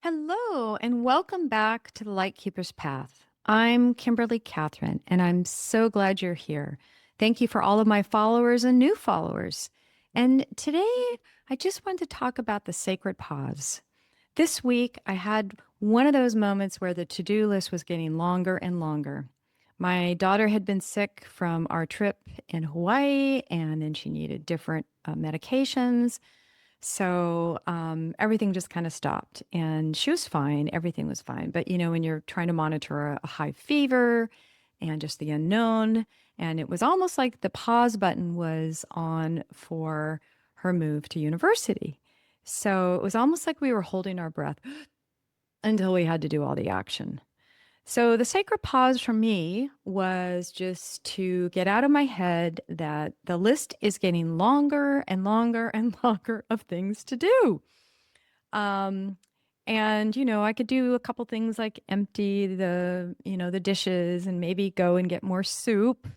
Hello, and welcome back to the Lightkeeper's Path. I'm Kimberly Catherine, and I'm so glad you're here. Thank you for all of my followers and new followers. And today, I just wanted to talk about the sacred pause. This week, I had one of those moments where the to do list was getting longer and longer. My daughter had been sick from our trip in Hawaii, and then she needed different medications. So everything just kind of stopped and she was fine. Everything was fine. But, when you're trying to monitor a high fever and just the unknown, and it was almost like the pause button was on for her move to university. So it was almost like we were holding our breath until we had to do all the action. So the sacred pause for me was just to get out of my head that the list is getting longer and longer and longer of things to do. Um, and I could do a couple things like empty the dishes and maybe go and get more soup.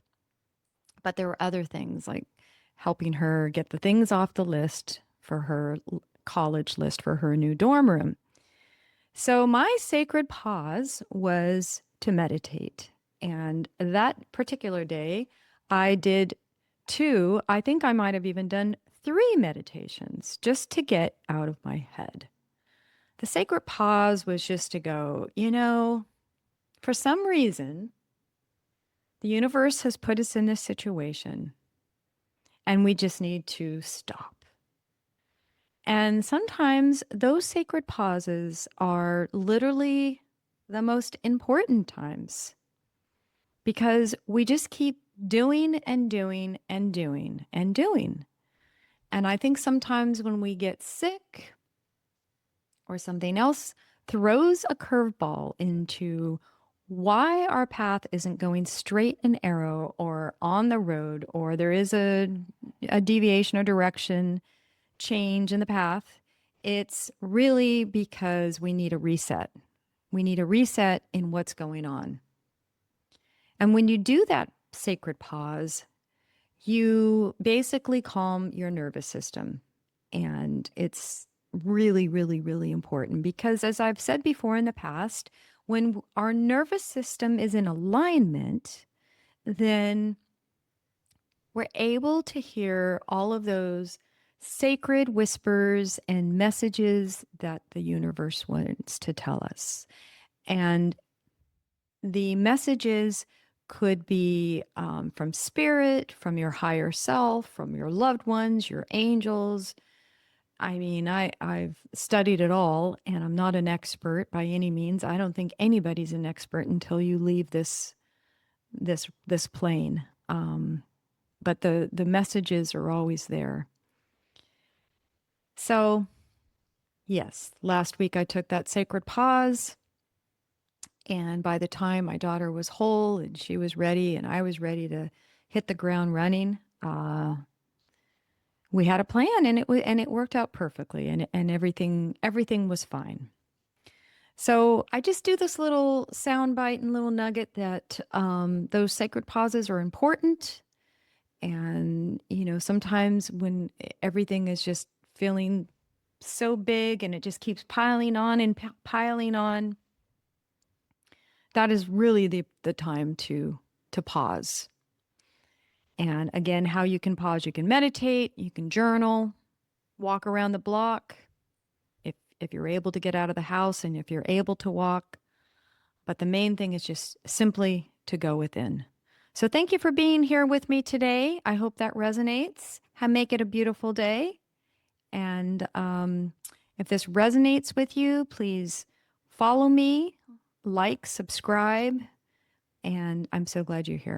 But there were other things like helping her get the things off the list for her college list for her new dorm room. So my sacred pause was to meditate. And that particular day, I did two, I think I might have even done three meditations just to get out of my head. The sacred pause was just to go, for some reason, the universe has put us in this situation and we just need to stop. And sometimes those sacred pauses are literally the most important times because we just keep doing and doing and doing and doing. And I think sometimes when we get sick or something else throws a curveball into why our path isn't going straight and arrow or on the road, or there is a deviation or direction change in the path, it's really because we need a reset. We need a reset in what's going on. And when you do that sacred pause, you basically calm your nervous system. And it's really, really, really important because, as I've said before in the past, when our nervous system is in alignment, then we're able to hear all of those sacred whispers and messages that the universe wants to tell us. And the messages could be from spirit, from your higher self, from your loved ones, your angels. I mean, I've studied it all, and I'm not an expert by any means. I don't think anybody's an expert until you leave this plane. But the messages are always there. So, yes, last week I took that sacred pause. And by the time my daughter was whole and she was ready and I was ready to hit the ground running, we had a plan and it worked out perfectly and everything was fine. So I just do this little sound bite and little nugget that those sacred pauses are important. And, sometimes when everything is just feeling so big and it just keeps piling on and piling on, that is really the time to pause. And again, how you can pause, you can meditate, you can journal, walk around the block if you're able to get out of the house and if you're able to walk. But the main thing is just simply to go within. So thank you for being here with me today. I hope that resonates. Make it a beautiful day. And if this resonates with you, please follow me, like, subscribe, and I'm so glad you're here.